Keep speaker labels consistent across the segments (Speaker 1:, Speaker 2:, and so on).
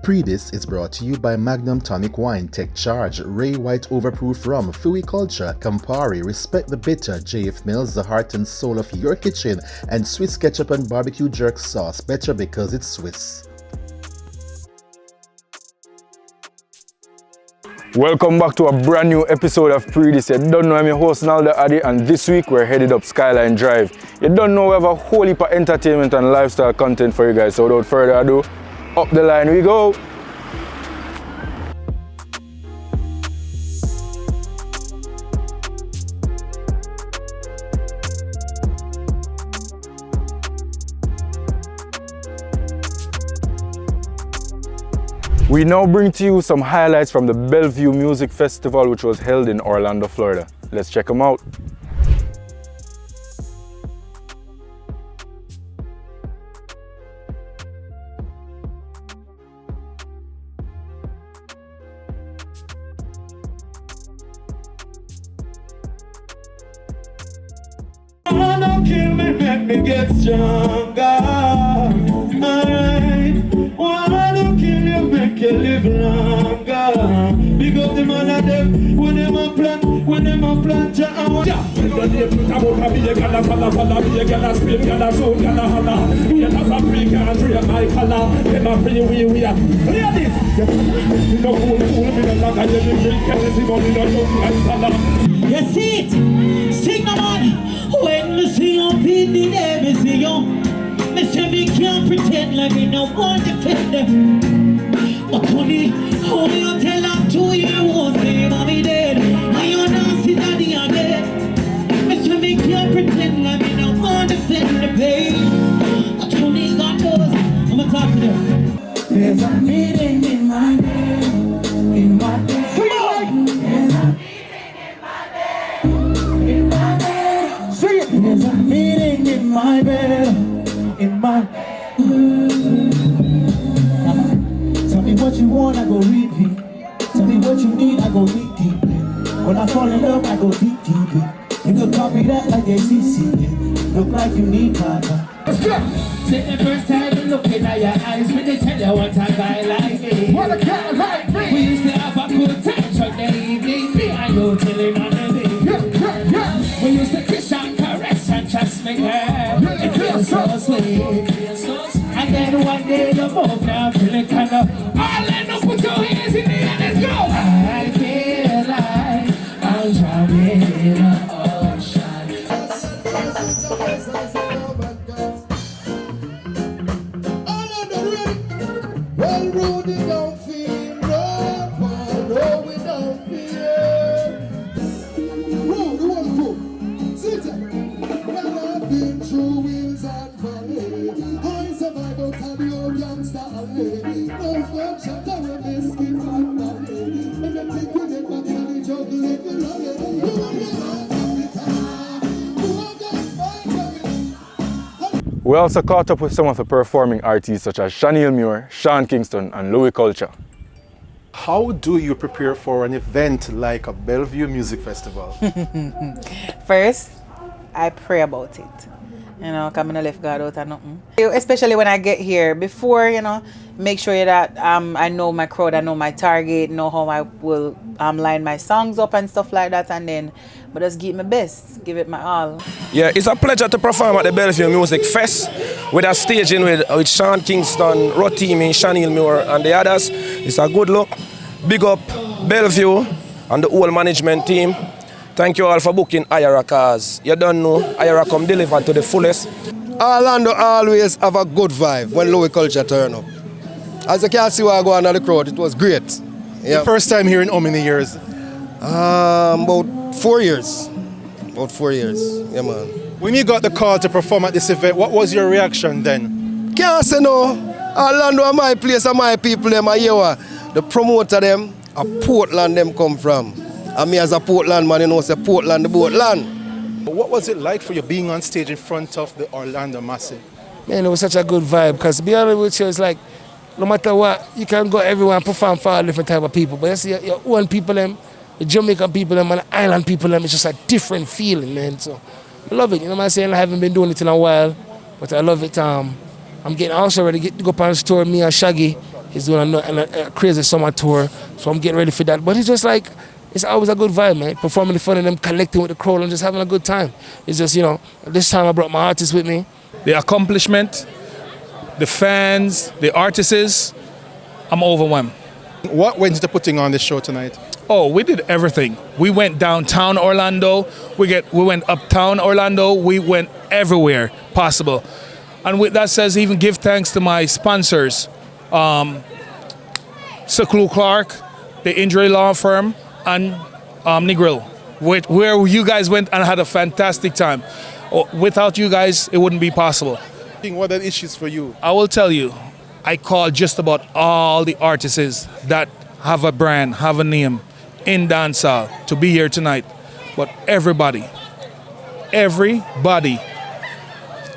Speaker 1: Predis is brought to you by Magnum Tonic Wine, Tech Charge, Ray White Overproof Rum, Fui Culture, Campari, Respect the Bitter, JF Mills, the heart and soul of your kitchen, and Swiss Ketchup and Barbecue Jerk Sauce, better because it's Swiss.
Speaker 2: Welcome back to a brand new episode of Predis. You don't know I'm your host Naldo Addy, and this week we're headed up Skyline Drive. You don't know we have a whole heap of entertainment and lifestyle content for you guys, so without further ado, up the line we go. We now bring to you some highlights from the Bellevue Music Festival, which was held in Orlando, Florida. Let's check them out.
Speaker 3: Don't kill me, make me get stronger. Alright. Wanna kill you, make you live longer. Big up the man of them when them a plant, ya. When you put about a be a gonna follow, be a gonna speak, gonna show, gonna holla. We are not African, we are my color. Them a free, we are. Hear this. You know fool, me no longer you be drink, and see money no joke and salad. You see it? Sing no man. When me see you beat the day, me see you. Me say me can't pretend like me no want to defend them. But honey, how you tell her 2 years was me mommy dead? And you know see daddy are dead. Me say me can't pretend like me no want to defend the pain. But honey, God knows, I'ma talk to them. There's a meeting in my bed, in my bed. There's a meeting in my bed, in my Tell me what you want, I go repeat. Tell me what you need, I go deep, deep. When I fall in love, I go deep, deep. You could copy that like ACC. Look like you need partner. Let's go! Say the first time you look in your eyes, when they tell you what a guy like me. What a guy like me. We used to have a good time, so the evening, me I go till him on the day. We used to kiss and caress and trust me, girl. It feels so sweet. And then one day you move now, feeling kind of. All in up, put your hands in the air, let's go. I feel like I'm drowning in the ocean. Well, Rudy don't feel no one, no, we don't feel. Rudy, one, two, sit down. Well, I've been through wheels and valley. I survived out of the old youngster alley. No gunshot, I will miss it from valley. And then think with it, but can you juggle it with rally? You want me out of the car? You want that fight?
Speaker 2: We also caught up with some of the performing artists such as Shaniel Muir, Sean Kingston, and Louis Culture.
Speaker 1: How do you prepare for an event like a Bellevue Music Festival?
Speaker 4: First, I pray about it. You know, because I don't left God out of nothing. Especially when I get here, before, you know, make sure that I know my crowd, I know my target, know how I will line my songs up and stuff like that, and then, but just give my best, give it my all.
Speaker 5: Yeah, it's a pleasure to perform at the Bellevue Music Fest with a staging with Sean Kingston, Rotimi, Shaniel Muir, and the others. It's a good look. Big up Bellevue and the whole management team. Thank you all for booking Ayara cars. You don't know, Ayara come delivered to the fullest.
Speaker 6: Orlando always have a good vibe when Louis Culture turn up. As you can see, I go on the crowd, it was great. Yeah.
Speaker 1: The first time here in how many years?
Speaker 6: About 4 years. About 4 years, yeah man.
Speaker 1: When you got the call to perform at this event, what was your reaction then?
Speaker 6: Can't say no. Orlando are my place and my people, them are here. The promoter them, a Portland them come from. And me as a Portland man, you know, say Portland the boat land.
Speaker 1: What was it like for you being on stage in front of the Orlando Massive?
Speaker 7: Man, it was such a good vibe, because to be honest with you, it's like, no matter what, you can go everywhere and perform for all different type of people. But you see your own people, them, the Jamaican people, them, and the island people, them, it's just a different feeling, man. So I love it, you know what I'm saying? I haven't been doing it in a while, but I love it. I'm getting also ready to go up on the tour, me and Shaggy, He's doing a crazy summer tour, so I'm getting ready for that. But it's just like, it's always a good vibe, man. Performing in front of them, connecting with the crowd, and just having a good time. It's just, you know, this time I brought my artists with me.
Speaker 8: The accomplishment, the fans, the artists, I'm overwhelmed.
Speaker 9: What went into putting on this show tonight?
Speaker 8: Oh, we did everything. We went downtown Orlando, we went uptown Orlando, we went everywhere possible. And with that says, even give thanks to my sponsors, Seclu Clark, the injury law firm, and Negril, where you guys went and had a fantastic time. Without you guys, it wouldn't be possible.
Speaker 9: What are the issues for you?
Speaker 8: I will tell you, I called just about all the artists that have a brand, have a name in dancehall to be here tonight. But everybody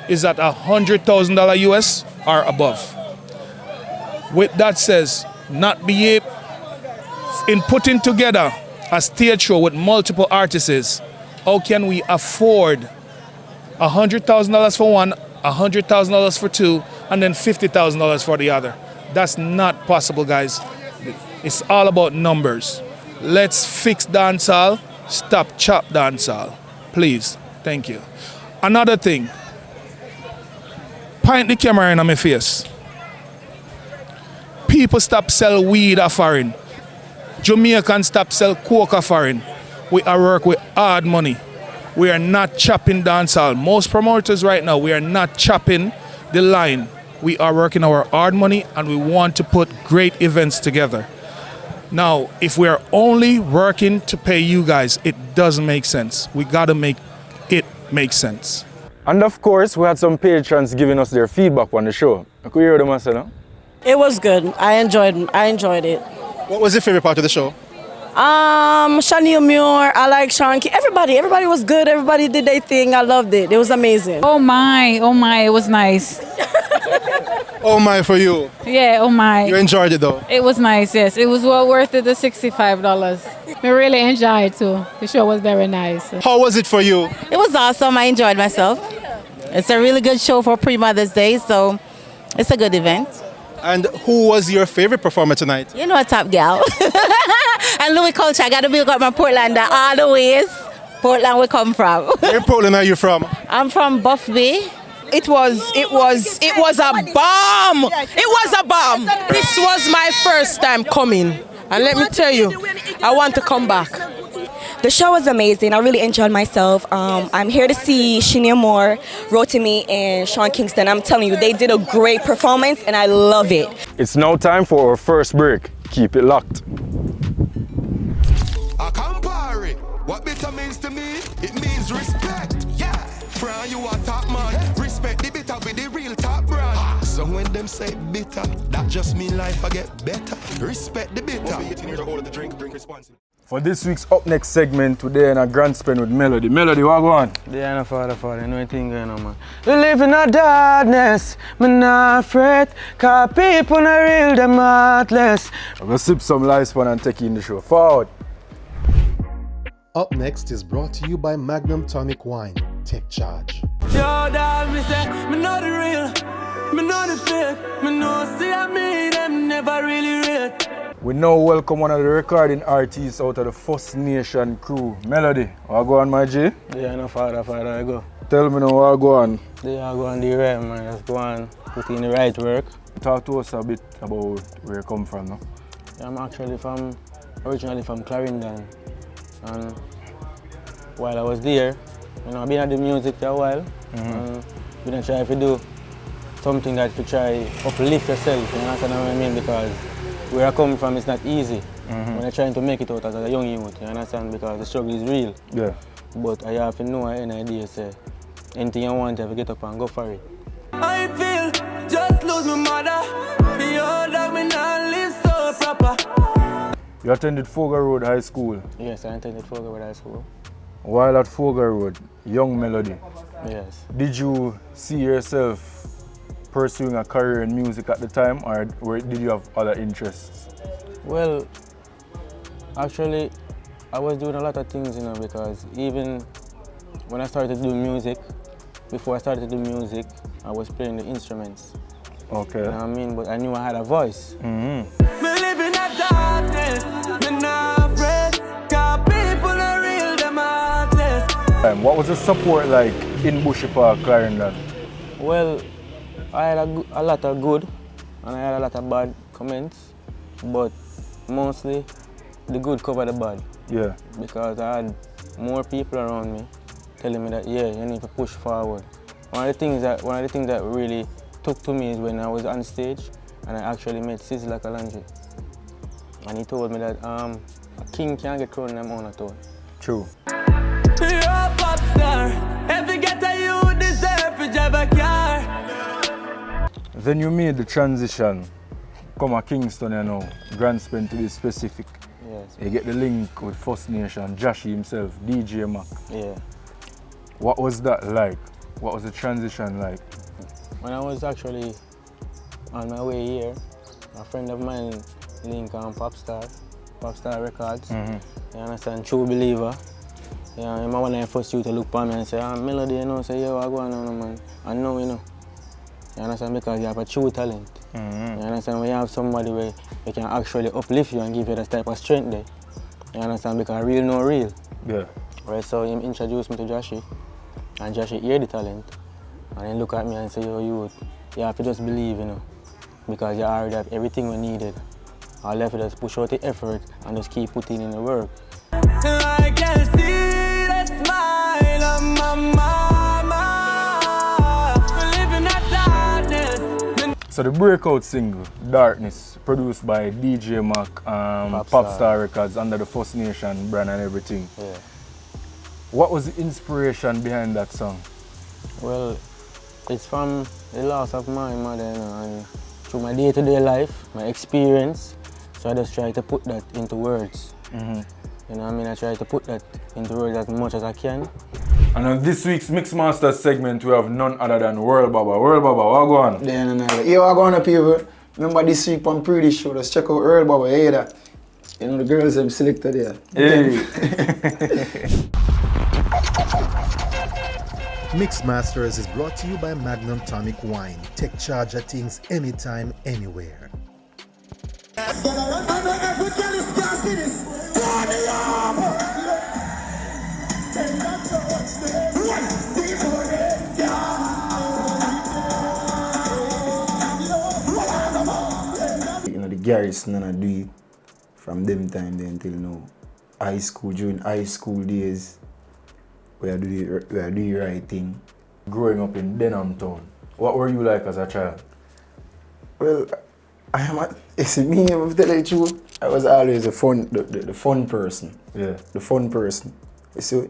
Speaker 8: is at $100,000 US or above. With that says, not be able, in putting together a stage show with multiple artists, how can we afford $100,000 for one, $100,000 for two, and then $50,000 for the other? That's not possible, guys. It's all about numbers. Let's fix dancehall, stop chop dancehall. Please, thank you. Another thing, point the camera in on my face. People stop sell weed a foreign. Jamaicans stop sell coke a foreign. We are work with hard money. We are not chopping dancehall. Most promoters right now, we are not chopping the line. We are working our hard money and we want to put great events together. Now, if we are only working to pay you guys, it doesn't make sense. We gotta make it make sense.
Speaker 2: And of course, we had some patrons giving us their feedback on the show. Could you hear them say, no?
Speaker 10: It was good. I enjoyed it.
Speaker 9: What was your favorite part of the show?
Speaker 10: Chanel Muir, I like Sean King. Everybody was good. Everybody did their thing. I loved it. It was amazing.
Speaker 11: Oh my, it was nice.
Speaker 9: Oh my for you.
Speaker 11: Yeah, oh my.
Speaker 9: You enjoyed it though?
Speaker 11: It was nice, yes. It was well worth it, the $65. We really enjoyed it too. The show was very nice.
Speaker 9: How was it for you?
Speaker 12: It was awesome. I enjoyed myself. It's a really good show for Pre-Mother's Day, so it's a good event.
Speaker 9: And who was your favorite performer tonight?
Speaker 12: You know, a top gal. And Louis Culture, I got to build up my Portlander all the ways. Portland we come from.
Speaker 9: Where in Portland are you from?
Speaker 12: I'm from Buff Bay.
Speaker 13: It was a bomb. It was a bomb. This was my first time coming. And let me tell you, I want to come back.
Speaker 14: The show was amazing. I really enjoyed myself. I'm here to see Shania Moore, Rotimi, and Sean Kingston. I'm telling you, they did a great performance, and I love it.
Speaker 2: It's now time for our first break. Keep it locked.
Speaker 15: A Campari, what bitter means to me, it means respect. Yeah, from you are top man. Respect the bitter with the real top brand. So when them say bitter, that just mean life I get better. Respect the bitter.
Speaker 2: For this week's Up Next segment, today in a grand spend with Melody. Melody, what go on?
Speaker 16: Yeah, no father, you know anything going on, man. We live in a darkness, me not fret, cause people not real, them heartless.
Speaker 2: I'm gonna sip some live fun and take you in the show. Forward.
Speaker 1: Up Next is brought to you by Magnum Tonic Wine. Take charge.
Speaker 3: Yo, dog, me say, me know the real, me know the fake, me know see I me, them never really rate.
Speaker 2: We now welcome one of the recording artists out of the First Nation crew, Melody. What go on, my G?
Speaker 16: Yeah, no father, I go.
Speaker 2: Tell me now what go on.
Speaker 16: Yeah, I go on the right, man. Just go on, put in the right work.
Speaker 2: Talk to us a bit about where you come from, no?
Speaker 16: Yeah, I'm actually originally from Clarendon. And while I was there, you know, I've been at the music for a while. And been try to do something that you try uplift yourself, you understand what I mean? Because where I come from, it's not easy. When you're trying to make it out as a young youth, you understand? Because the struggle is real.
Speaker 2: Yeah.
Speaker 16: But I have to know an idea, say, anything you want, you have to get up and go for it.
Speaker 3: I feel just lose my mother. Your dog me not live so proper.
Speaker 2: You attended Fogar Road High School?
Speaker 16: Yes, I attended Fogar Road High School.
Speaker 2: While at Fogar Road, young Melody.
Speaker 16: Yes.
Speaker 2: Did you see yourself pursuing a career in music at the time, or did you have other interests?
Speaker 16: Well, actually, I was doing a lot of things, you know, because even when I started doing music, before I started to do music, I was playing the instruments.
Speaker 2: Okay.
Speaker 16: You know what I mean? But I knew I had a voice.
Speaker 3: Me live in a darkness, me not afraid. 'Cause people are real, them heartless.
Speaker 2: What was the support like in Bushy Park, Clarendon?
Speaker 16: Well, I had a lot of good and I had a lot of bad comments, but mostly the good covered the bad.
Speaker 2: Yeah.
Speaker 16: Because I had more people around me telling me that, yeah, you need to push forward. One of the things that really took to me is when I was on stage and I actually met Sizzla Kalonji. And he told me that a king can't get crowned in them own town.
Speaker 2: True.
Speaker 3: You're a pop star. Every ghetto you deserve to drive a car.
Speaker 2: Then you made the transition, come to Kingston, you know, Grand Spend to be specific.
Speaker 16: Yes.
Speaker 2: You get the link with First Nation, Joshy himself, DJ Mac.
Speaker 16: Yeah.
Speaker 2: What was that like? What was the transition like?
Speaker 16: When I was actually on my way here, a friend of mine linked on Popstar Records. You understand? True Believer. Yeah, I remember when I first used to look for me and say, Melody, you know, say, yo, I go on, man. I know, you know. You understand? Because you have a true talent. You understand? When you have somebody where they can actually uplift you and give you that type of strength there. You understand? Because real no real.
Speaker 2: Yeah.
Speaker 16: Right, so he introduced me to Joshy. And Joshy hear the talent. And then look at me and say, yo, you have to just believe, you know. Because you already have everything we needed. All left is just push out the effort and just keep putting in the work.
Speaker 3: I can see the smile on my mama. We live in that darkness.
Speaker 2: So the breakout single, Darkness, produced by DJ Mac, Popstar Records, under the First Nation brand and everything.
Speaker 16: Yeah.
Speaker 2: What was the inspiration behind that song?
Speaker 16: Well, it's from the loss of my mother, you know, and through my day-to-day life, my experience. So I just try to put that into words. You know what I mean? I try to put that into words as much as I can.
Speaker 2: And on this week's Mixmaster segment, we have none other than World Baba. World Baba, what go on?
Speaker 17: Yo, what go on, people? Remember this week on Pretty Show, let's check out World Baba. You hear that? You know the girls have selected there.
Speaker 2: Hey.
Speaker 1: Mixmasters is brought to you by Magnum Tonic Wine. Take charge of things anytime, anywhere.
Speaker 17: You know, the Garrison and I do it from them time then till now. High school, during high school days, we are doing the right thing.
Speaker 2: Growing up in Denham Town, what were you like as a child?
Speaker 17: Well, it's me, I'm telling you the truth, I was always the fun person.
Speaker 2: Yeah.
Speaker 17: The fun person. So,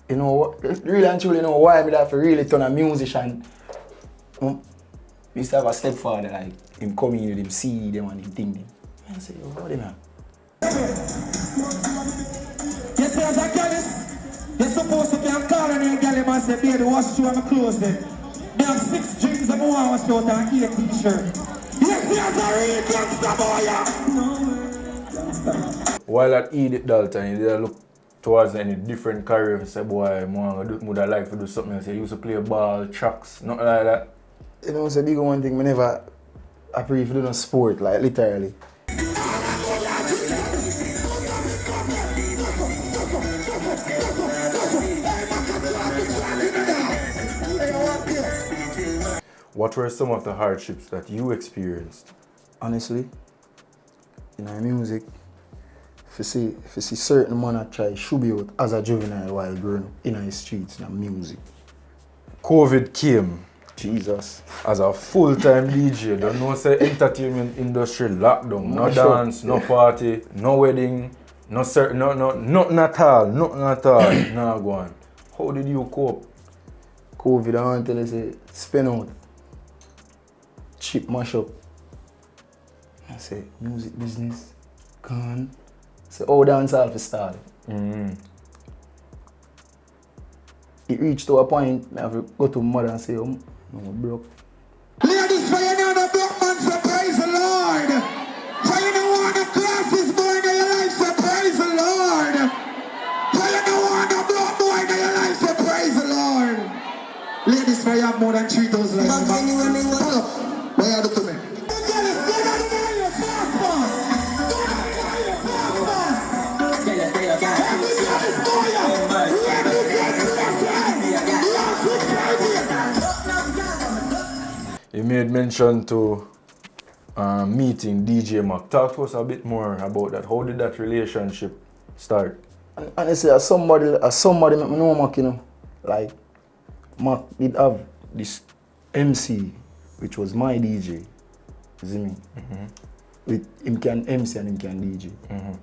Speaker 17: you know what, really and truly, you know why I have to really turn a musician. I used to have a stepfather, like, him coming in with him see them and him think them. I say, yo, what them man?
Speaker 3: Yes, as a girl, you're supposed to be a car and a girl and say, baby, wash through my clothes then. They have 6 jeans and I wash out and 8 t-shirt. Yes, as a real gangsta boy.
Speaker 2: While at Edith Dalton, you did look towards any different career and say, boy, I would like to do something else. You used to play ball, tracks, nothing like that.
Speaker 17: You know, it's a big one thing, I never approve to do no sport, like literally.
Speaker 2: What were some of the hardships that you experienced?
Speaker 17: Honestly, in our music, if you see certain man that try should be out as a juvenile while growing up in the streets in music.
Speaker 2: COVID came.
Speaker 17: Jesus.
Speaker 2: As a full-time DJ, don't know say entertainment industry lockdown. No dance, no party, no wedding, nothing at all. Nah, go on. How did you cope?
Speaker 17: COVID, I want to tell you, say, spin out. Cheap mash up. I say, music business, gone. Say, oh, dance all for start. It reached to a point, I have to go to mother and say, oh, I'm broke.
Speaker 3: Ladies, for you know the black man, so praise the Lord. For you know one of glasses boy in your life, so praise the Lord. For you know one of black boy in your life, so praise the Lord.
Speaker 18: Ladies, I have more than 3,000 likes. What you do to me?
Speaker 2: You made mention to meeting DJ Mac. Talk to us a bit more about that. How did that relationship start?
Speaker 17: Honestly, as somebody make me know Mac, you know. Like, Mac did have this MC, which was my DJ. You see me? With him can MC and him can DJ.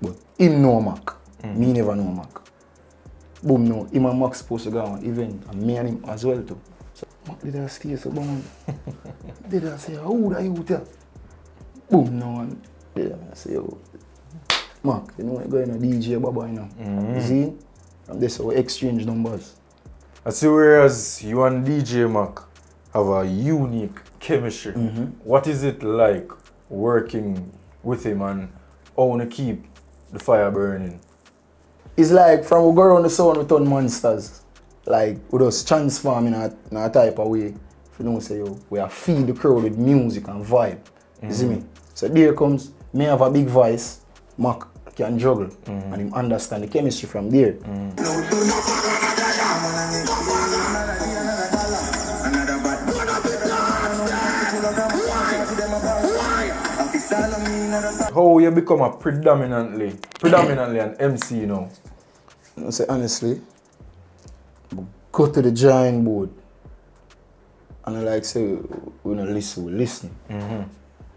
Speaker 17: But him know Mac. Me never know Mac. Boom, no. Him and Mac supposed to go on an event, and me and him as well too. So Mac did I stay so boom. Did I say, who are you there? Boom, no. And did I say, oh, Mac, you know what going on DJ Baba, you know. See? And that's how we exchange numbers.
Speaker 2: I see whereas you and DJ Mac have a unique chemistry. What is it like working with him and how to keep the fire burning?
Speaker 17: It's like from we go around the sound we turn monsters. Like we just transform in a type of way. If you know say yo, we are feed the crowd with music and vibe. You see me? So there comes me have a big voice, Mac can juggle and him understand the chemistry from there.
Speaker 2: How you become a predominantly an MC now?
Speaker 17: I say honestly, go to the giant board and I like say we don't listen, we listen.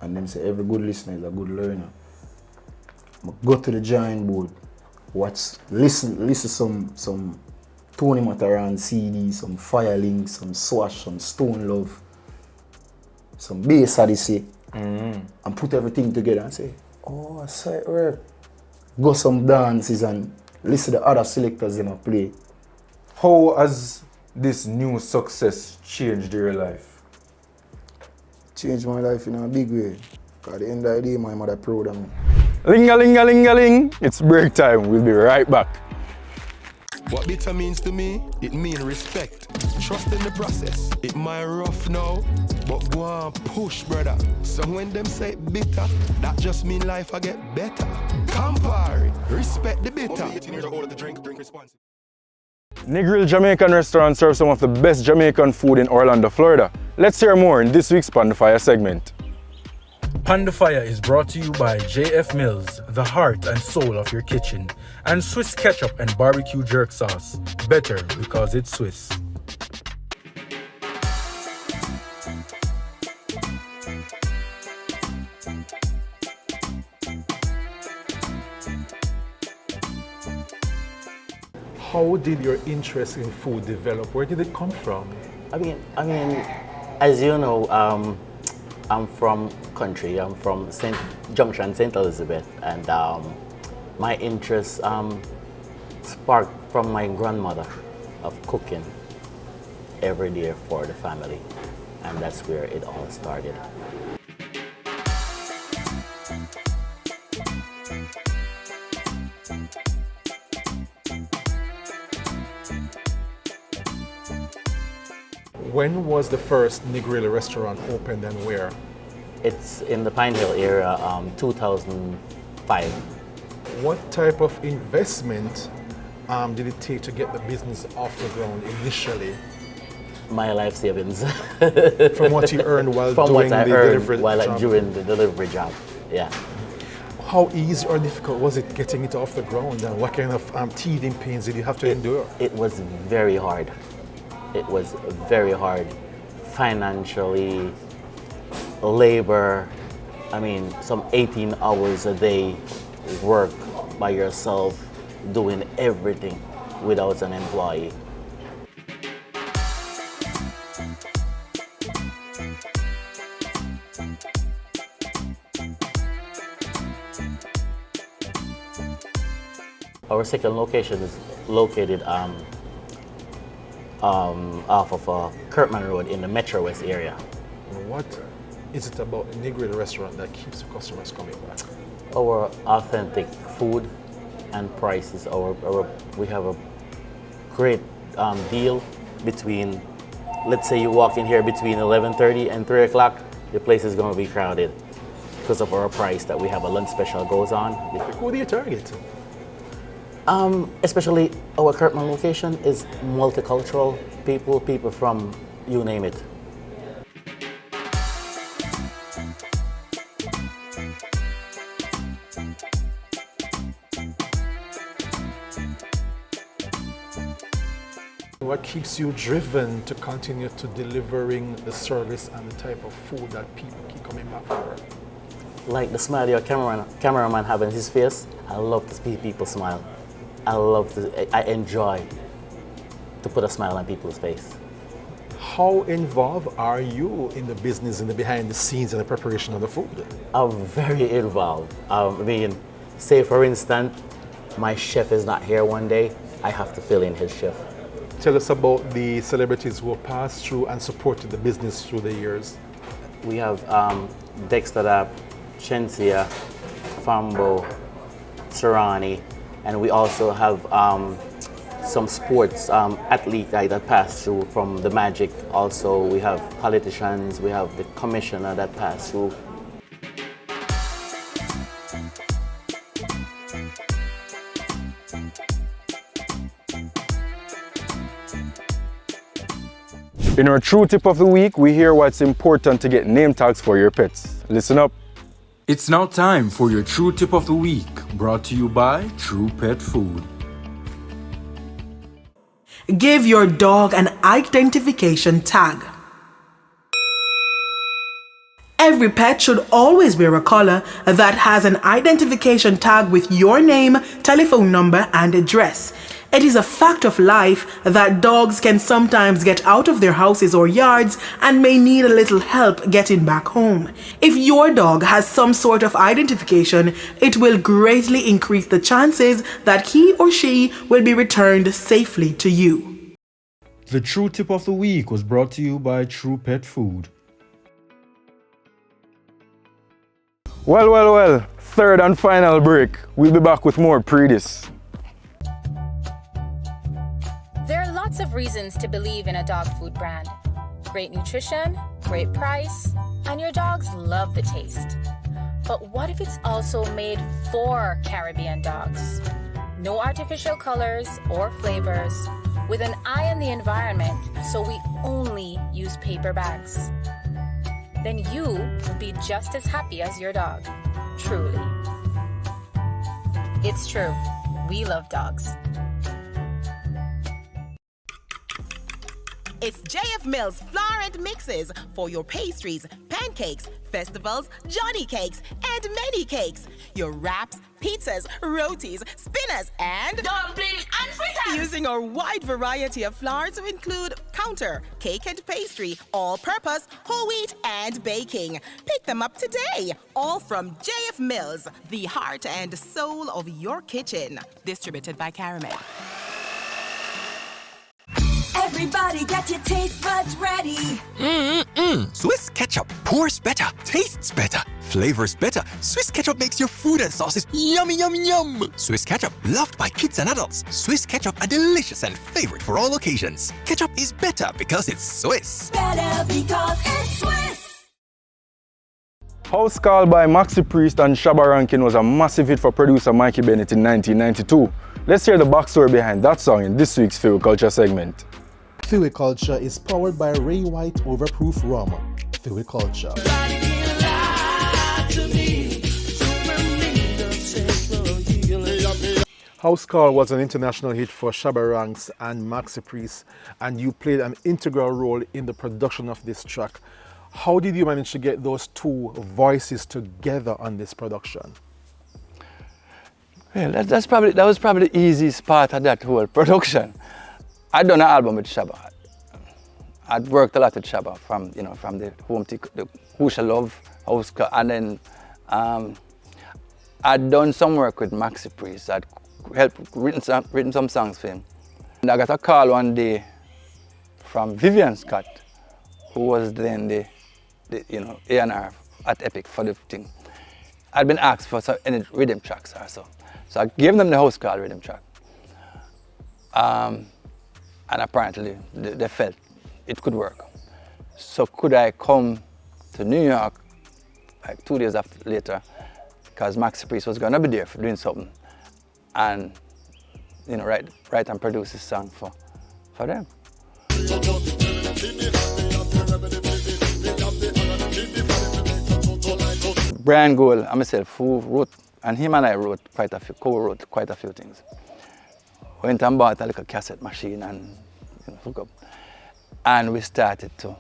Speaker 17: And them say every good listener is a good learner. Go to the giant board, watch, listen some Tony Mataran CD, some Firelink, some Swash, some Stone Love, some Bass Odyssey, and put everything together and say, oh, I saw it work. Go some dances and listen to the other selectors in a play.
Speaker 2: How has this new success changed your life?
Speaker 17: Changed my life in a big way. Because at the end of the day, my mother proud of me.
Speaker 2: Ling-a-ling-a-ling-a-ling. It's break time. We'll be right back.
Speaker 15: What bitter means to me, it means respect. Trust in the process. It might rough now, but go on push, brother. So when them say bitter, that just mean life I get better. Campari, respect the bitter. 18 years old, the drink responsibly.
Speaker 2: Negril Jamaican restaurant serves some of the best Jamaican food in Orlando, Florida. Let's hear more in this week's Pan the Fire segment. Pan the Fire is brought to you by JF Mills, the heart and soul of your kitchen, and Swiss ketchup and barbecue jerk sauce. Better because it's Swiss.
Speaker 9: How did your interest in food develop? Where did it come from?
Speaker 19: I mean, as you know, I'm from country. I'm from St. Junction, St. Elizabeth, and my interest sparked from my grandmother of cooking every day for the family, and that's where it all started.
Speaker 9: When was the first Negril restaurant opened and where?
Speaker 19: It's in the Pine Hill area, 2005.
Speaker 9: What type of investment did it take to get the business off the ground initially?
Speaker 19: My life savings.
Speaker 9: From what you earned while doing the delivery job?
Speaker 19: During the delivery job, yeah.
Speaker 9: How easy or difficult was it getting it off the ground, and what kind of teething pains did you have to endure?
Speaker 19: It was very hard. It was very hard financially, labor. I mean, some 18 hours a day work by yourself, doing everything without an employee. Our second location is located off of Kirkman Road in the Metro West area.
Speaker 9: What is it about the Negril restaurant that keeps the customers coming back?
Speaker 19: Our authentic food and prices. We have a great deal between let's say you walk in here between 11:30 and 3 o'clock, the place is going to be crowded because of our price that we have a lunch special goes on.
Speaker 9: Who do you target?
Speaker 19: Especially our Kirkman location is multicultural people from you name it.
Speaker 9: What keeps you driven to continue to delivering the service and the type of food that people keep coming back for?
Speaker 19: Like the smile your cameraman have in his face, I love to see people smile. I enjoy to put a smile on people's face.
Speaker 9: How involved are you in the business, in the behind the scenes and the preparation of the food?
Speaker 19: I'm very involved. I mean, say for instance, my chef is not here one day, I have to fill in his shift.
Speaker 9: Tell us about the celebrities who have passed through and supported the business through the years.
Speaker 19: We have Dexter Dapp, Chensia, Fambo, Serrani, and we also have some sports athletes that pass through from the Magic. Also, we have politicians, we have the commissioner that pass through.
Speaker 2: In our True Tip of the Week, we hear why it's important to get name tags for your pets. Listen up.
Speaker 20: It's now time for your True Tip of the Week, brought to you by True Pet Food.
Speaker 21: Give your dog an identification tag. Every pet should always wear a collar that has an identification tag with your name, telephone number, and address. It is a fact of life that dogs can sometimes get out of their houses or yards and may need a little help getting back home. If your dog has some sort of identification, it will greatly increase the chances that he or she will be returned safely to you.
Speaker 20: The True Tip of the Week was brought to you by True Pet Food.
Speaker 2: Well, third and final break. We'll be back with more pre-this.
Speaker 22: There are lots of reasons to believe in a dog food brand. Great nutrition, great price, and your dogs love the taste. But what if it's also made for Caribbean dogs? No artificial colors or flavors, with an eye on the environment, so we only use paper bags. Then you will be just as happy as your dog, truly. It's true, we love dogs.
Speaker 23: It's JF Mills Flour and Mixes for your pastries, pancakes, festivals, Johnny cakes, and many cakes. Your wraps, pizzas, rotis, spinners, and dumplings and fritters. Using our wide variety of flours to include counter, cake and pastry, all-purpose, whole wheat, and baking. Pick them up today. All from JF Mills, the heart and soul of your kitchen. Distributed by Caramed.
Speaker 24: Everybody get your taste buds ready.
Speaker 25: Swiss ketchup pours better, tastes better, flavors better. Swiss ketchup makes your food and sauces yummy, yum, yum. Swiss ketchup, loved by kids and adults. Swiss ketchup, a delicious and favorite for all occasions. Ketchup is better because it's Swiss.
Speaker 24: Better because it's Swiss.
Speaker 2: House Call by Maxi Priest and Shabba Rankin was a massive hit for producer Mikey Bennett in 1992. Let's hear the backstory behind that song in this week's Feel Culture segment.
Speaker 1: Feel Culture is powered by Ray White Overproof Rum. Feel Culture.
Speaker 9: House Call was an international hit for Shabba Ranks and Maxi Priest, and you played an integral role in the production of this track. How did you manage to get those two voices together on this production?
Speaker 16: Well, that was probably the easiest part of that whole production. I'd done an album with Shabba. I'd worked a lot with Shabba from the Who Shall Love, House Call, and then I'd done some work with Maxi Priest. I'd written some songs for him. And I got a call one day from Vivian Scott, who was then the A&R at Epic for the thing. I'd been asked for any rhythm tracks or so. So I gave them the House Call rhythm track. And apparently they felt
Speaker 4: it could work. So could I come to New York like 2 days later, because Maxi Priest was gonna be there for doing something, and you know, write and produce this song for them. Brian Gold and myself, who wrote, and him and I co-wrote quite a few things. Went and bought a little cassette machine and hook up, and we started to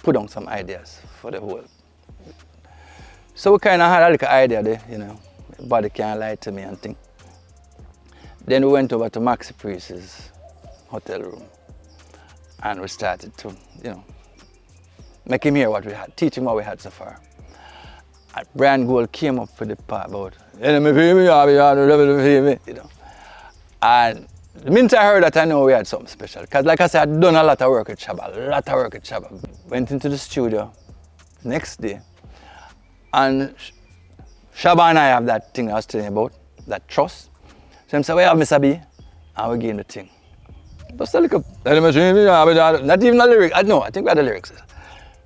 Speaker 4: put on some ideas for the whole. So we kind of had a little idea there, you know, body can't lie to me and thing. Then we went over to Maxi Priest's hotel room, and we started to, you know, make him hear what we had, teach him what we had so far. And Brian Gold came up with the part about, you know. And the minute I heard that, I knew we had something special. Because like I said, I'd done a lot of work with Shabba, Went into the studio next day, and Shabba and I have that thing I was telling you about, that trust. So I said, we have Mr. B, and we gave him the thing. Just a little, not even the lyrics. I think we had the lyrics.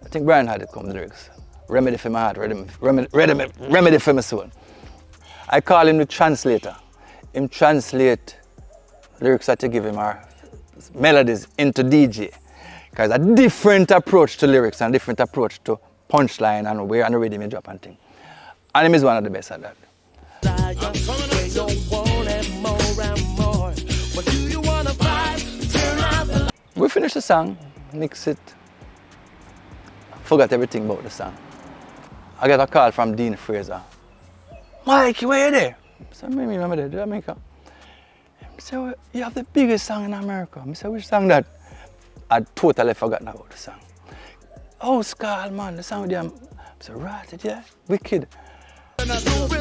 Speaker 4: I think Brian had it come, the lyrics. Remedy for my heart, remedy for my soul. I call him the translator. Him translate lyrics that you give him are melodies into DJ. Because a different approach to lyrics and a different approach to punchline and where and the rhythm you drop and thing. And him is one of the best at that. We finished the song, mix it, forgot everything about the song. I got a call from Dean Fraser. Mikey, where you there? I said, me remember there, Jamaica. He said, you have the biggest song in America. I said, which song that? I'd totally forgotten about the song. Oh, Skull, man, the song with them. I said, right, yeah, wicked. Love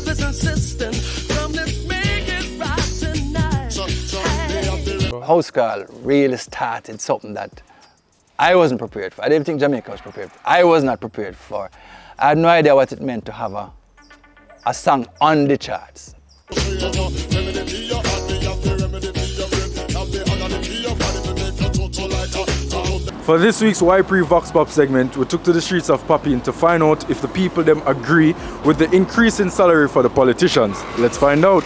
Speaker 4: is insistent. Come, let's make it right tonight. House Call really started something that I wasn't prepared for. I didn't think Jamaica was prepared for. I was not prepared for. I had no idea what it meant to have a song on the charts.
Speaker 2: For this week's YPre Vox Pop segment, we took to the streets of Papine to find out if the people them agree with the increase in salary for the politicians. Let's find out.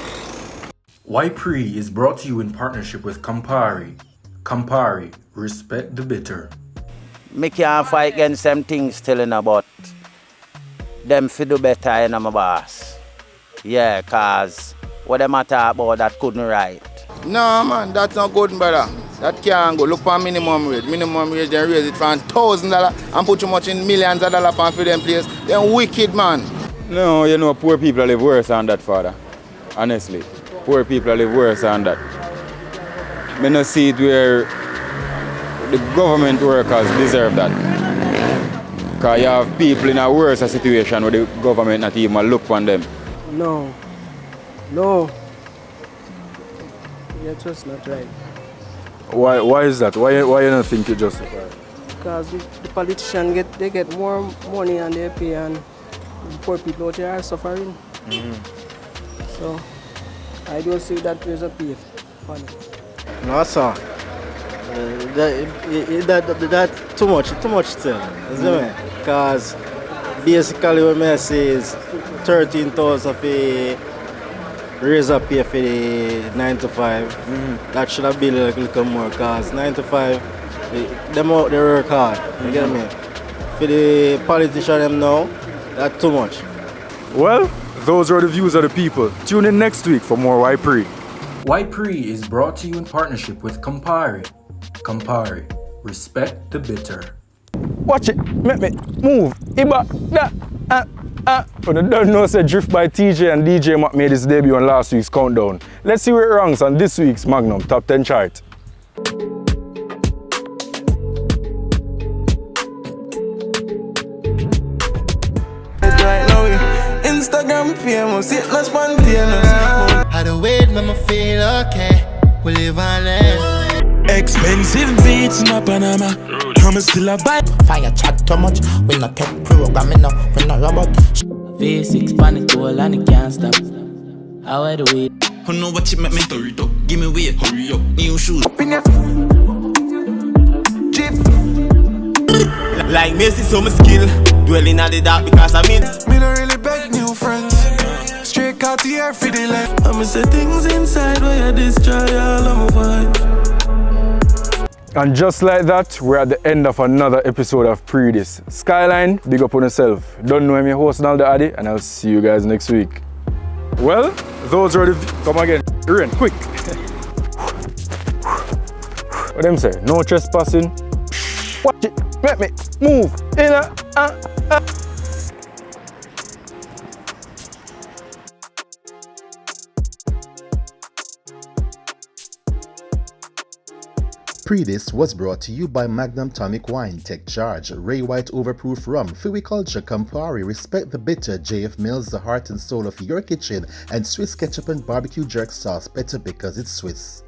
Speaker 20: YPre is brought to you in partnership with Campari. Campari, respect the bitter.
Speaker 5: Me can't fight against them things telling about them fi do better and my boss. Yeah, cause what them a talk about that couldn't write.
Speaker 6: No man, that's not good, brother. That can't go. Look for minimum wage. Minimum wage, they raise it from $1,000 and put too much in millions of dollars for them place. They're wicked, man.
Speaker 7: No, you know, poor people live worse than that, father. Honestly. Poor people live worse than that. I don't see it where the government workers deserve that. Because you have people in a worse situation where the government not even look on them.
Speaker 8: No. That's just not right.
Speaker 2: Why is that? Why you don't think it's justified?
Speaker 8: Because the politicians get more money and they pay, and the poor people out here are suffering. So I don't see that there's a pay for them.
Speaker 26: No, sir. That too much still. Because basically what I say is 13,000 for raise up pay for the 9 to 5. That should have been a little more, because 9 to 5, them out they work hard. You get me? For the politician them now, that's too much.
Speaker 2: Well, those are the views of the people. Tune in next week for more YPre.
Speaker 20: YPre is brought to you in partnership with Campari. Campari, respect the bitter.
Speaker 2: Watch it, make me move. But I don't know, say Drift by TJ and DJ Mac made his debut on last week's countdown. Let's see where it ranks on this week's Magnum Top 10 chart.
Speaker 27: Instagram famous, it not spontaneous.
Speaker 28: How the weight make me feel okay. We live and learn.
Speaker 27: Expensive beats in Panama. I'm still a buy.
Speaker 29: Fire chat too much. We not take programming now. We not robot.
Speaker 30: V6 panic wall and it can't stop. How I do it?
Speaker 27: Who know what you make me hurry up? Give me way, hurry up. New shoes.
Speaker 3: Like me see some skill, dwelling at the dark because I'm in.
Speaker 28: Me don't really beg new friends. Straight out the air for the left. I'ma say things inside where I destroy all of my vibes.
Speaker 2: And just like that, we're at the end of another episode of Pre-This. Skyline, big up on yourself. Don't know I'm your host Naldo Addy, and I'll see you guys next week. Well, those are the... Come again. Rain, quick. What them say? No trespassing. Watch it. Let me move.
Speaker 1: Pre-This was brought to you by Magnum Tonic Wine, Take Charge, Ray White Overproof Rum, Fui Culture, Campari, Respect the Bitter, JF Mills, the heart and soul of your kitchen, and Swiss Ketchup and Barbecue Jerk Sauce, better because it's Swiss.